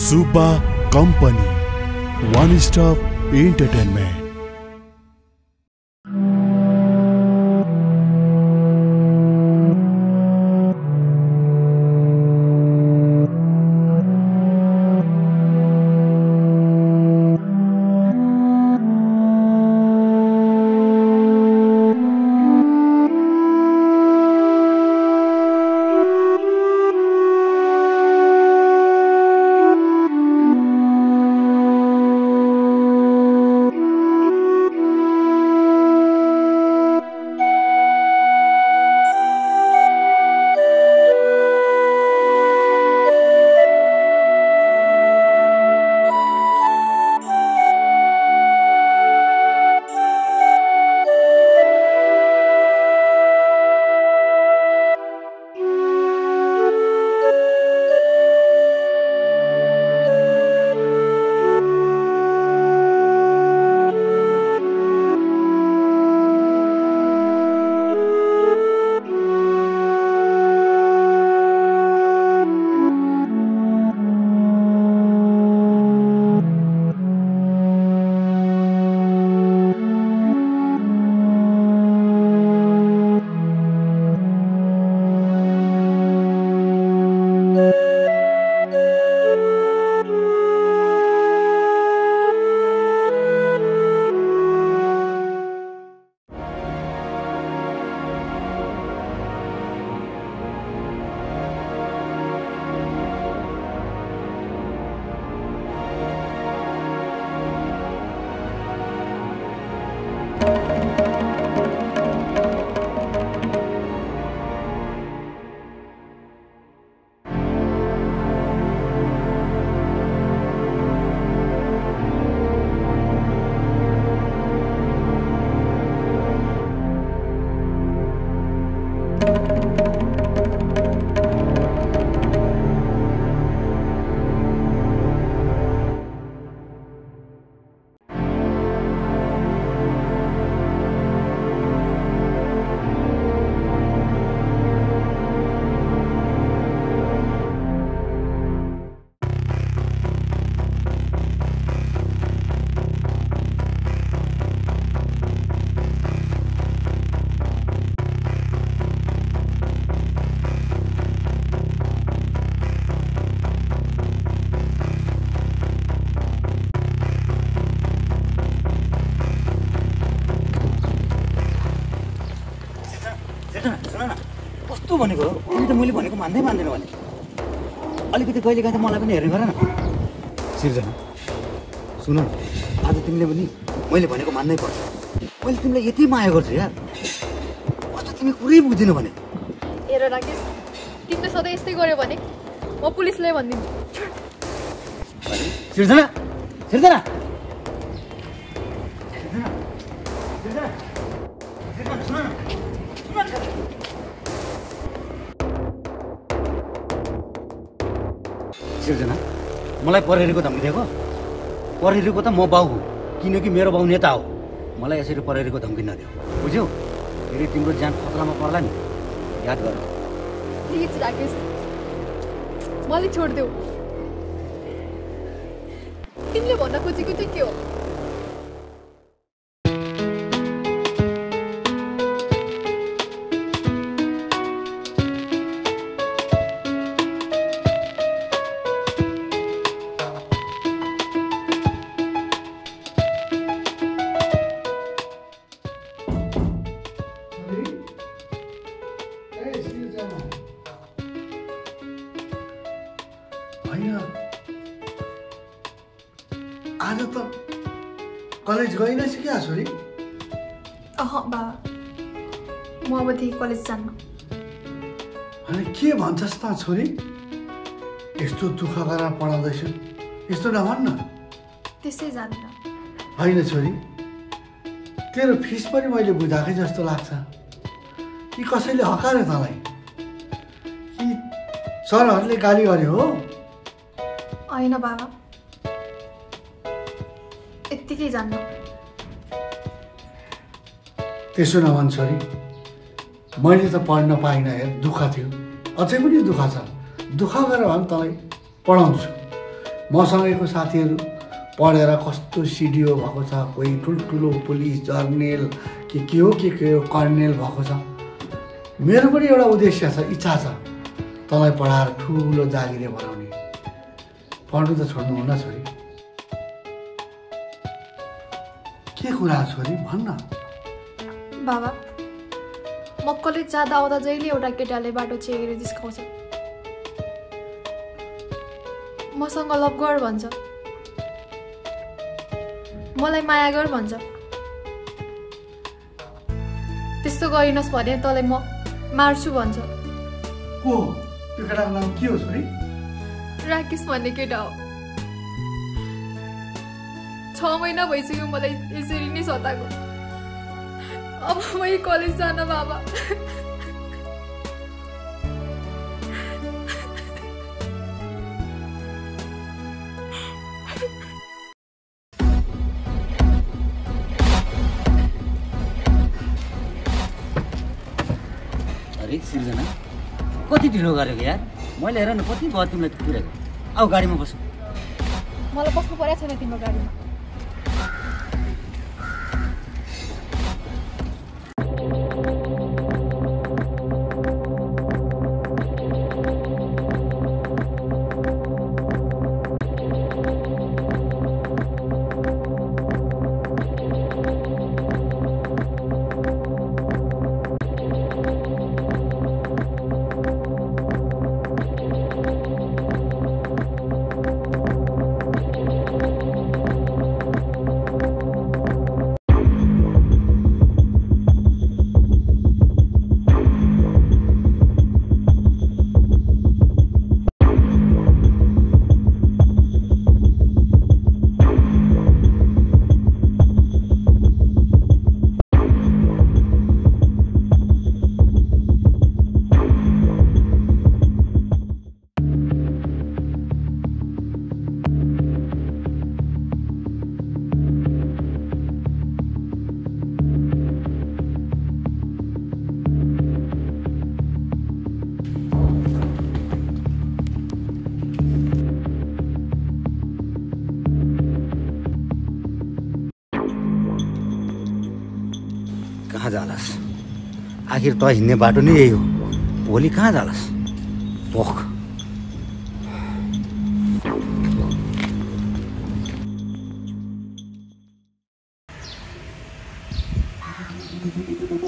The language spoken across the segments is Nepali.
सुब्बा कम्पनी, वन स्टॉप एंटरटेनमेंट। कस्तो भनेको तिमी त मैले भनेको मान्दै मान्दैन भने अलिकति कहिले काहीँ त मलाई पनि हेर्नु गर न। सिर्जना सुन न, आज तिमीले पनि मैले भनेको मान्नै पर्छ। मैले तिमीलाई यति माया गर्छु यार, कस्तो तिमी कुरै बुझ्दिनौ भने। हेर राकेश, तिमीले सधैँ यस्तै गर्यो भने म पुलिसलाई भनिदिन्छु। सिर्जना सिर्जना सुन न, सिर्जना मलाई प्रहरीको धम्की दिएको? प्रहरीको त म बाउ हो, किनकि मेरो बाउ नेता हो। मलाई यसरी प्रहरीको धम्की नदेऊ, बुझ्यौ? फेरि तिम्रो ज्यान खतरामा पर्ला नि, याद गर। प्लिज राकेश, मलाई छोडिदेऊ। तिमीले भन्न खोजेको चाहिँ के हो? आज त कलेज गइनस् क्या छोरी? बाबा, म अबदेखि कलेज जान्न। अनि के भन्छस् त छोरी? यस्तो दुःख गरेर पढाउँदैछु, यस्तो नभन्न। त्यसै जान्न। होइन छोरी, तेरो फिस पनि मैले बुझाएकै जस्तो लाग्छ। कि कसैले हकार्यो तँलाई? कि सरहरूले गाली गर्यो हो? होइन बाबा, यत्तिकै जान्न। त्यसो नभन् छोरी, मैले त पढ्न पाइनँ हेर, दुःख थियो, अझै पनि दुःख छ। दुःख गरेर भए पनि तँलाई पढाउँछु। मसँगैको साथीहरू पढेर कस्तो सिडिओ भएको छ, कोही ठुल्ठुलो पुलिस जर्नेल के हो कर्नेल भएको छ। मेरो पनि एउटा उद्देश्य छ, इच्छा छ तँलाई पढाएर ठुलो जागिरे बनाउने। पढ्नु त छोड्नुहुन्न छोरी। के कुरा छोरी भन्न। बाबा म कलेज जाँदा आउँदा जहिले एउटा केटाले बाटो छेकेर जिस्काउँछ, मसँग लभ गर भन्छ, मलाई माया गर भन्छ। त्यस्तो गरिनस् भने तँलाई म मार्छु भन्छ। को त्यो केटाको नाम के हो छोरी? राकेश भन्ने केटा हो। 6 महिना भइसक्यो मलाई यसरी नै सताएको। अब मैले कलेज जान बाबा। अरे सिर्जना कति ढिलो गरेको यार, मैले हेर न कति भयो तिमीलाई पुऱ्याएको। आऊ गाडीमा बस्नु। मलाई बस्नु परेको छैन तिम्रो गाडीमा। कहाँ जालास? आखिर त हिँड्ने बाटो नै यही हो। भोलि कहाँ जालास? पोख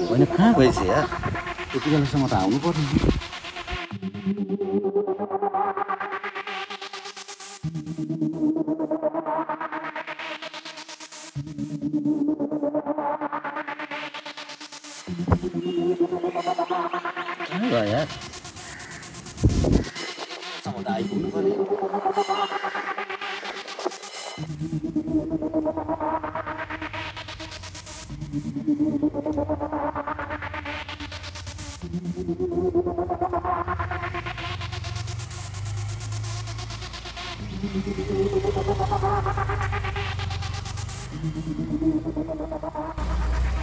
होइन, कहाँ गएछ यार? यति बेलासम्म त आउनु पर्ने। कहाँ गयो यार? सम्म त आइपुग्नु पर्ने।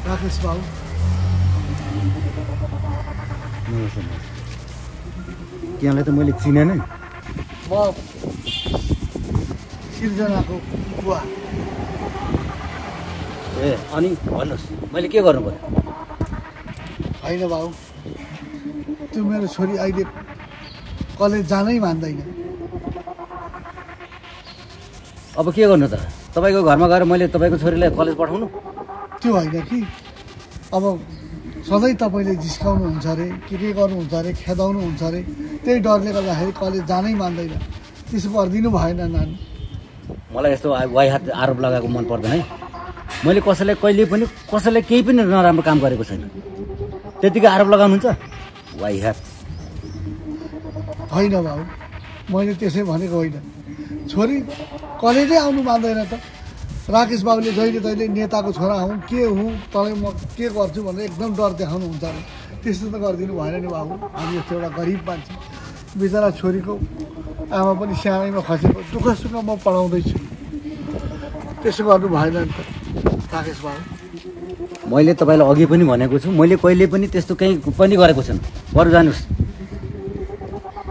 राकेश बाबु, त्यहाँलाई त मैले चिनेन। म सिर्जनाको बुवा। ए अनि भन्नुहोस्, मैले के गर्नु पर्यो? होइन बाबु, त्यो मेरो छोरी अहिले कलेज जानै मान्दैन। अब के गर्नु त? तपाईँको घरमा गएर मैले तपाईँको छोरीलाई कलेज पठाउनु? त्यो होइन कि, अब सधैँ तपाईँले जिस्काउनुहुन्छ अरे, के गर्नुहुन्छ अरे, खेदाउनुहुन्छ अरे, त्यही डरले गर्दाखेरि कलेज जानै मान्दैन। त्यसो गरिदिनु भएन नानी। मलाई यस्तो वाइ हात आरोप लगाएको मन पर्दैन है। मैले कसैलाई कहिले पनि कसैलाई केही पनि नराम्रो काम गरेको छैन। त्यतिकै आरोप लगाउनुहुन्छ वाइ हात। होइन बाबु, मैले त्यसै भनेको होइन। छोरी कलेजै आउनु मान्दैन त। राकेश बाबुले जहिले तहिले नेताको छोरा हुँ, के हुँ, तँलाई म के गर्छु भनेर एकदम डर देखाउनुहुन्छ अरे। त्यस्तो त गरिदिनु भएन नि बाबु। हामी यस्तो एउटा गरिब मान्छे, बिचरा छोरीको आमा पनि सानैमा खसेको, दुःख सुख म पढाउँदैछु। त्यसो गर्नु भएन नि त राकेश बाबु। मैले तपाईँलाई अघि पनि भनेको छु, मैले कहिले पनि त्यस्तो केही पनि गरेको छैन। बरु जानुहोस्।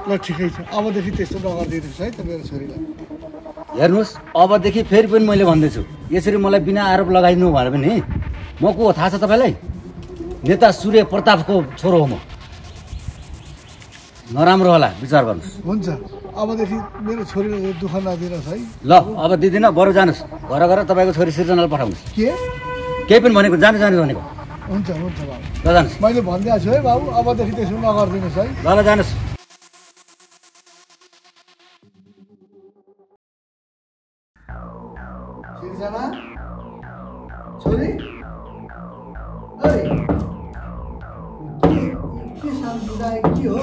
ल ठिकै छ, अबदेखि त्यस्तो नगरिदिनुहोस् है त मेरो छोरीलाई। हेर्नुहोस् अबदेखि फेरि पनि मैले भन्दैछु यसरी मलाई बिना आरोप लगाइदिनु भएर पनि म को हो थाहा छ तपाईँलाई नेता सूर्य प्रतापको छोरो हो म नराम्रो होला विचार गर्नुहोस् हुन्छ अबदेखि मेरो छोरीलाई दुःख नदिनुहोस् है ल अब दिदिनँ बरु जानुहोस् घर गएर तपाईँको छोरी सृजनालाई पठाउनुहोस् के केही पनि भनेको जानु भनेको हुन्छ हुन्छ बाबु ल जानुहोस् मैले भनिदिएको छु है बाबु अबदेखि त्यसो नगरिदिनुहोस् है ल जानुहोस् सिर्जना छोरी ओइ के शान्ति के हो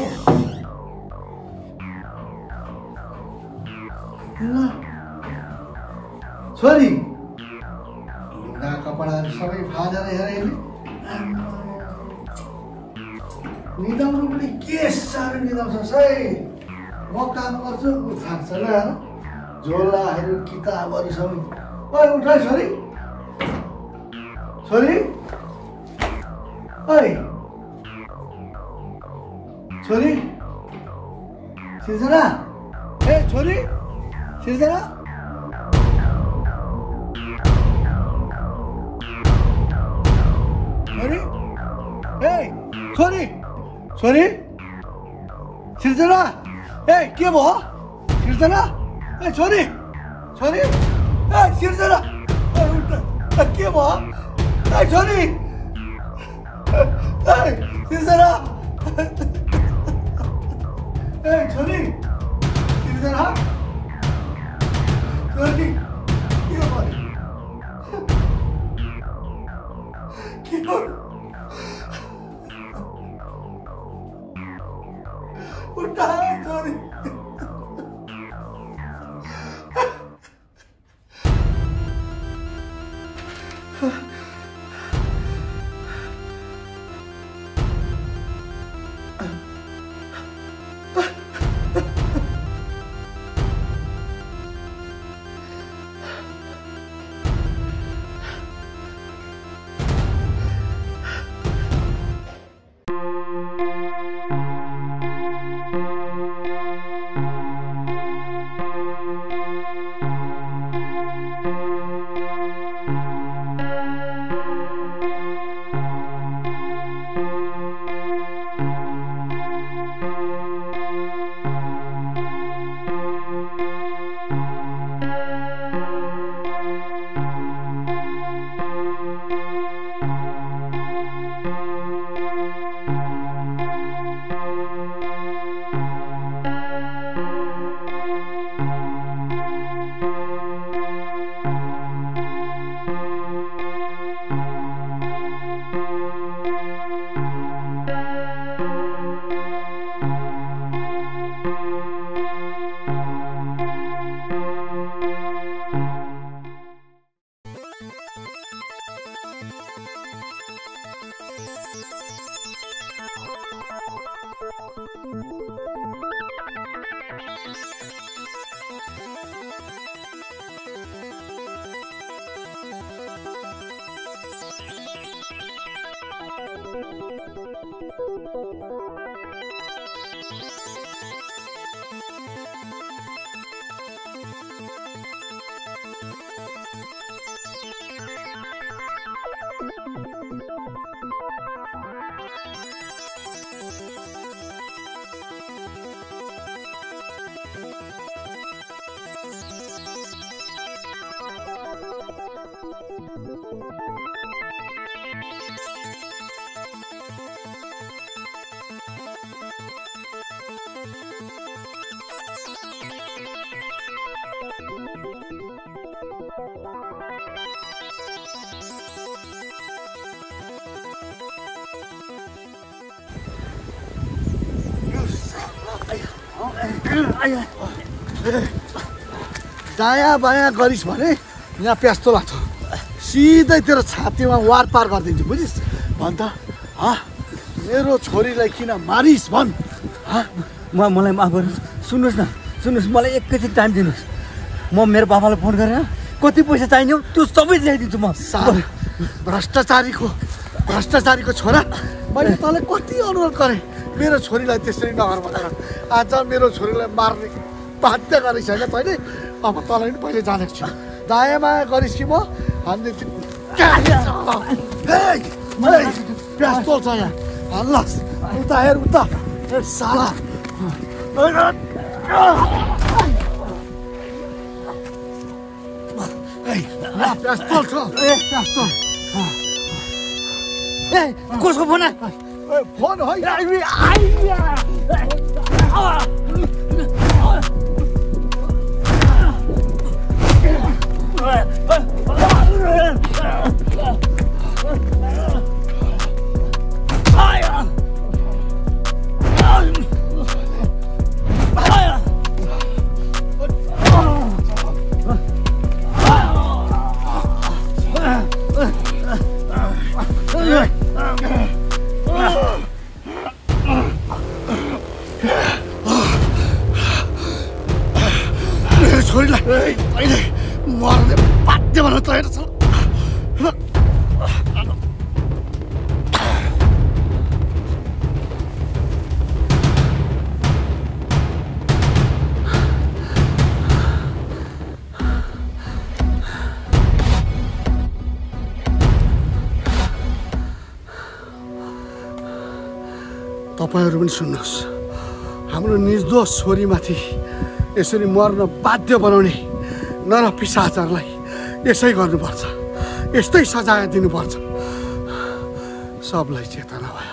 ल छोरी लुगा कपडाहरू सबै फालेर हेरेँ निदाउनु पनि के साह्रो निदाउँछस् है म काम गर्छु थाक्छ ल झोलाहरू किताबहरू सबै ओइ उठ छोरी छोरी ओइ छोरी सिर्जना ए छोरी सिर्जना छोरी ए छोरी छोरी सिर्जना ए के भयो सिर्जना ए छोरी छोरी ए सिर्जना ए उठ के भयो ए छोरी ए सिर्जना ए छोरी सिर्जना छोरी के भयो के भयो उठा छोरी दायाँ बायाँ गरिस् भने यहाँ प्यास्तो लाग्छ सिधै तेरो छातीमा वार पार गरिदिन्छु बुझिस् भन् त मेरो छोरीलाई किन मारिस् भन् मलाई माफ गर्नुहोस् सुन्नुहोस् न सुन्नुहोस् मलाई एकैछिन टाइम दिनुहोस् म मेरो बाबालाई फोन गरेर कति पैसा चाहिने हो त्यो सबै ल्याइदिन्छु म भ्रष्टाचारीको छोरा मैले तँलाई कति अनुरोध गरेँ मेरो छोरीलाई त्यसरी नगर भनेर आज मेरो छोरीलाई मार्ने बाध्य गरेको छैन तैँले अब तँलाई पनि पहिले जानेको छु दायाँ माया गरिस् कि म हान्दै प्याज तोल्छ यहाँ हाल्लास् उता हेर उता साला प्याज तोल्छ प्याज तोल कसको फोन फोन होइन छोरीलाई अहिले मर्ने बाध्य भएर तयार छ तपाईहरु पनि सुन्नुहोस् हाम्रो निर्दोष छोरीमाथि यसरी मर्न बाध्य बनाउने नरपिशाचहरूलाई यसै गर्नुपर्छ यस्तै सजाय दिनुपर्छ सबलाई चेतना भयो